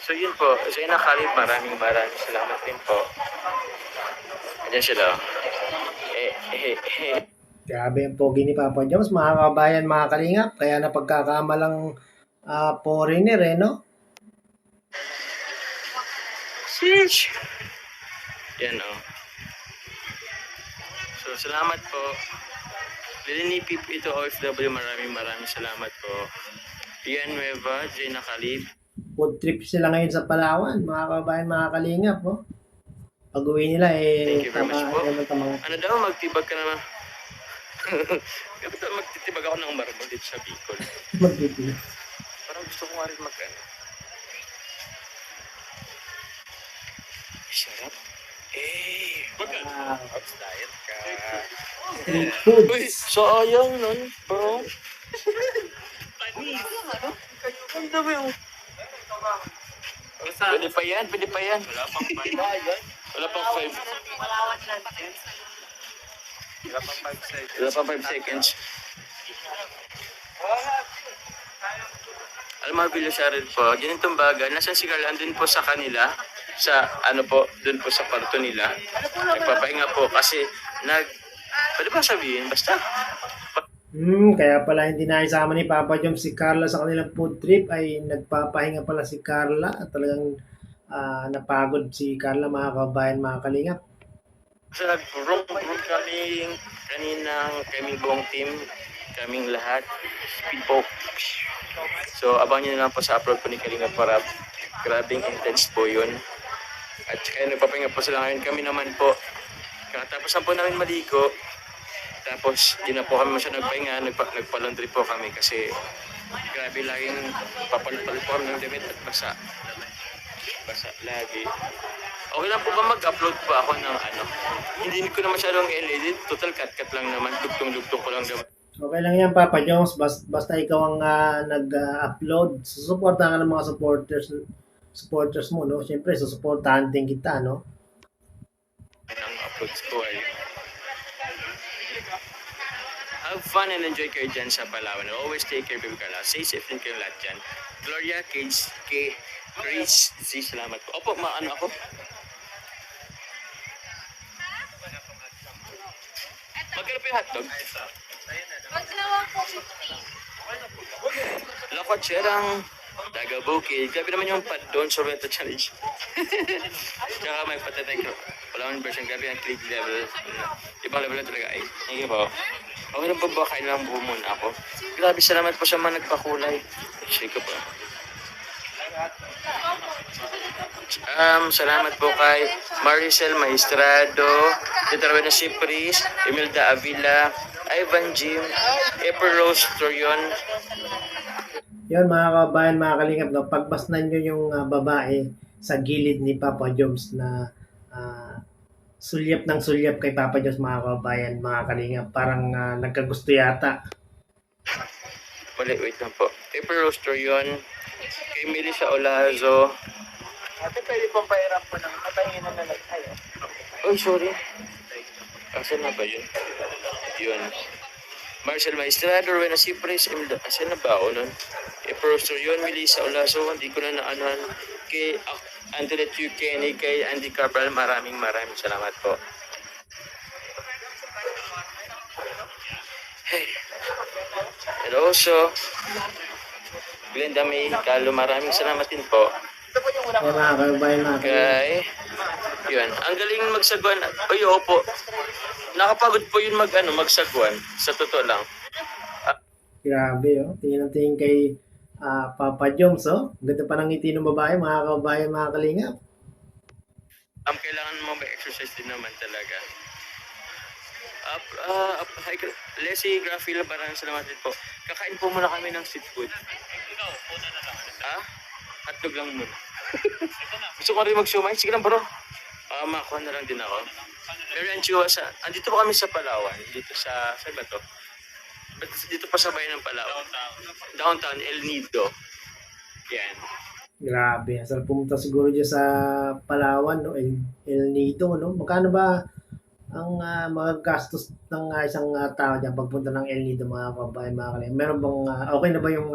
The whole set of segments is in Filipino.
So yun po, Zena Khalid, maraming salamat din po. Ayan sila. Grabe ang pogi ni Papa Jones, mga kabayan, mga kalingap. Kaya napagkakamalang foreigner no? Sheesh! Yan So salamat po. Lilini Pip ito OFW, maraming salamat po. Ian Nueva, Zena Khalid. Food trip sila ngayon sa Palawan, mga kabayan, mga kalingap. Pag uwi nila Thank you very much po. tamang... Ano daw, magtibag ka naman. Magtitibag ako ng marble dito sa Bicol. Magtitibag. Parang gusto ko nga rin sarap. Wow. Diet ka. Street food. Uy, sayang nun, bro. Panis. Ang dami yung... Pwede pa yan. Wala pang 5. Wala pang 5 seconds. Alam mo, Villasaril po, ganitong baga, nasan si Carl? Andun po sa kanila, sa dun po sa kwarto nila. Nagpapahinga po kasi pwede ba sabihin, basta. Kaya pala hindi naisama ni Papa Jones si Carla sa kanilang food trip ay nagpapahinga pala si Carla at talagang napagod si Carla, mga kabayan, mga kalingap. So, nag-room kaming buong team, kaming lahat, people. So, abangan nyo na lang po sa upload po ni Kalinga Parab. Grabing intense po yun. At kaya nagpapahinga po sila ngayon. Kami naman po, katapos na po namin maligo, tapos di na po kami masyadong nagpahinga, nagpa-laundry po kami kasi grabe laging papalit po kami ng damit at basa lagi. Okay lang po ba mag-upload po ako ng hindi ko na masyadong edit, total cut lang naman, dugtong ko lang naman. Okay lang yan, Papa Jones, basta ikaw ang nag-upload, susuportahan ka ng mga supporters mo, no? Siyempre, susuportahan din kita, no? Ang uploads ko ay have fun and enjoy kayo dyan sa Palawan. Always take care, baby Carla. Stay safe din kayo lahat dyan. Gloria, Cage, Chris, Z, salamat po. Opo, ako? Magkano po yung hotdog? Magdalawang po 50. Lakot, Sherang, Tagabukid. Grabe naman yung Padon Sorrento Challenge. Tsaka may patatay ko. Palawan version, grabe ang click level. Ibang level na talaga ay. Thank you po. Okay lang po ba? Kailangan buo muna ako. Grabe, salamat po sa mga nagpakulay. Shake ko po. Salamat po kay Maricel Maestrado, Deterwena Cipris, Imelda Avila, Ivan Jim, April Rose Torion. Yun, mga kabayan, mga kalingap, no? Pagbasnan nyo yung babae sa gilid ni Papa Jones na sulyap ng sulyap kay Papa Jones, mga kabayan, mga kalingap. Parang nagkagusto yata. Wait lang po. April Rose Torion, kay Melissa Olazo. Ate, pwede pong pahiram po ng matahingin na nalagay. Oh, sorry. Asan na ba yun? Yun. Marcel Maestrado, Rowena Cipres, asan na ba ako nun? Professor yun, Melissa Olaso, hindi ko na naanohan. Kay Antoinette Kenny, kay Andy Cabral, maraming salamat po. Hey. And also, Glenda May Calo, maraming salamat din po. Kaya mga kabayan, mga kalingap. Okay. Yun. Ang galing magsagwan. Ay, opo. Nakapagod po yun magsagwan. Sa totoo lang. Grabe, oh. Tingin kay Papa Jones, oh. Ganda pa ng ngiti ng babae, mga kabayan, mga kalingap. Kailangan mo may exercise din naman talaga. Leslie Grafila, maraming salamat din po. Kakain po muna kami ng street food. Hotdog lang muna. Gusto ko rin mag-sumay. Sige lang, bro. Makuha na lang din ako. Pero ang chiwa andito po kami sa Palawan. Dito sa, saan ba to? Dito pa sa bayan ng Palawan. Downtown, El Nido. Yan. Grabe. Asal pumunta siguro dyan sa Palawan, no? El Nido, no? Magkano ba ang mga gastos ng isang tao dyan pagpunta ng El Nido, mga kabayan, mga kalingap? Meron bang, okay na ba yung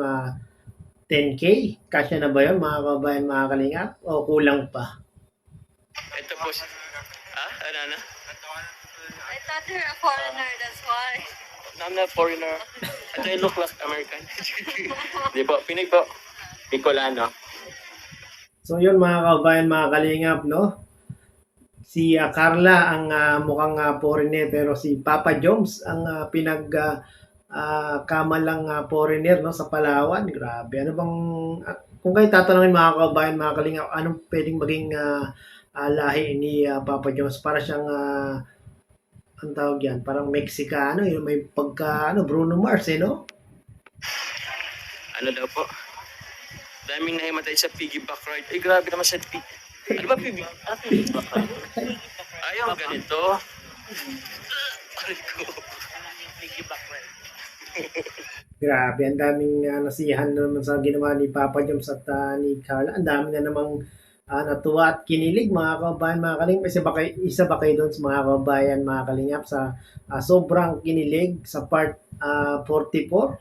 10K? Kasya na ba yun mga kababayan, mga kalingap? O kulang pa? Ito po, ano? I thought you're a foreigner, that's why. I'm not foreigner. Ito I look like American. Di po, Pinoy po. Bicolano. So yun mga kababayan, mga kalingap, no? Si Carla ang mukhang foreigner pero si Papa Joms ang kamalang foreigner, no, sa Palawan. Grabe. Ano bang kung kayo tatanungin mga kababayan, mga kalingap, anong pwedeng maging lahi ni Papa Joms? Para siyang ang tawag yan, parang Mexicano, yun, may pagka Bruno Mars, no? Ano daw po? Daming nahimatay sa piggyback ride. Ay, grabe naman sa Ano ba piggyback ride? Ayaw, ganito. Aray ko. Piggyback ride. Grabe, ang daming nasiyahan na naman sa ginawa ni Papa Joms at ni Carla. Ang dami na namang natuwa at kinilig mga kababayan, mga kalingap. Isa ba kayo doon sa mga kababayan, mga kalingap, sa sobrang kinilig sa part 44? Alam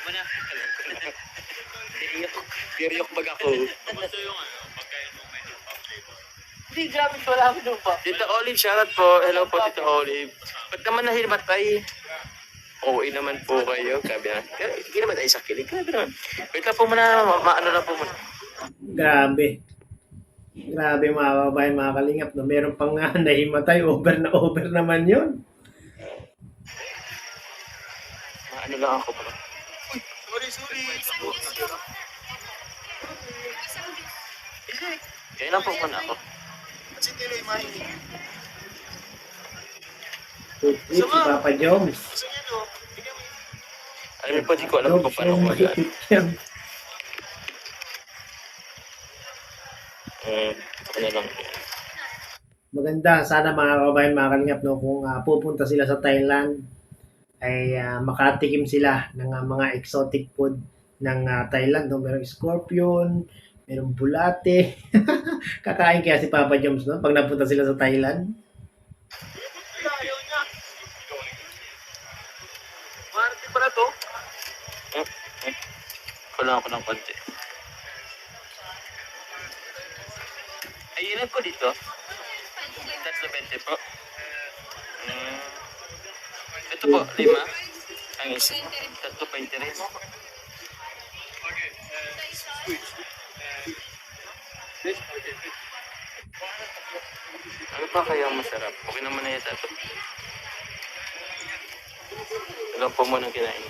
mo na. Tiryok bag ako. Gusto yung pagkain mo may pop flavor. Hindi, grabe wala mo nung pop. Tita Olive, shoutout po. Hello po, Tita Olive. Ba't naman nahimatay? Oo, naman po kayo. Grabe na. Hindi naman tayo sa kilig. Grabe naman. Wait lang po muna. Maano lang po muna. Grabe. Grabe mga kababayan, mga kalingap, no? Meron pang nahimatay, over na over naman yun. Maano lang ako pala. Sorry. Kaya lang po muna ako. Kasi tilo yung mahinig. Si Papa Joms. Gusto niya no? Bigyan mo. Alam niyo po, di ko alam Joms, kung paano yung ko yan. mahigpit yan. Ano lang. Maganda, sana mga kababayan, mga kalingap, no, kung pupunta sila sa Thailand, ay makatikim sila ng mga exotic food ng Thailand, no? Merong scorpion, merong bulate. Kakain kaya si Papa Joms, no, pag napunta sila sa Thailand. Ayaw niya. Marami pala to. Kulang ako ng konti. Ayun po dito. Tatlo 20 po. Ito po, 5. Ang isa. Tatlo 20 rin. Ano pa kaya ang masarap? Okay naman na yata ito. Alam po mo nang kinain.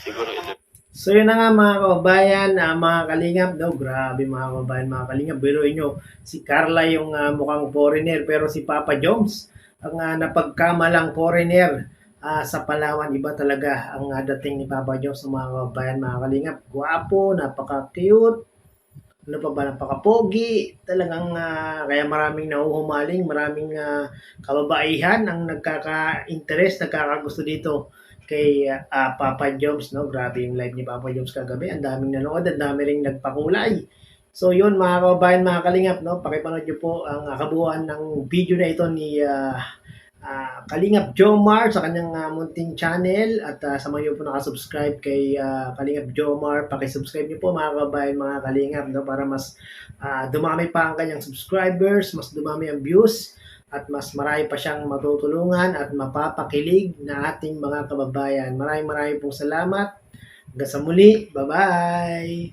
Siguro ito. So yun na nga mga kababayan, mga kalingap, no, grabe mga kababayan, mga kalingap, biruin nyo, si Carla yung mukhang foreigner, pero si Papa Joms, ang napagkamalang foreigner sa Palawan. Iba talaga ang dating ni Papa Joms sa mga kababayan, mga kalingap. Guwapo, napaka-cute, ano pa ba, napaka-pogi, talagang kaya maraming nahuhumaling, maraming kababaihan ang nagkaka-interest, nagkakagusto dito kay Papa Joms, no? Grabe yung live ni Papa Joms kagabi. Ang daming nanood, ang dami ring nagpakulay. So yun mga kababayan, mga kalingap, no? Pakipanood nyo po ang kabuuan ng video na ito ni Kalingap Jomar sa kanyang munting channel, at sa mga po nakasubscribe kay Kalingap Jomar, pakisubscribe nyo po mga kababayan, mga kalingap, no? Para mas dumami pa ang kanyang subscribers, mas dumami ang views, at mas marami pa siyang matutulungan at mapapakilig na ating mga kababayan. Maraming pong salamat. Hanggang sa muli. Bye-bye!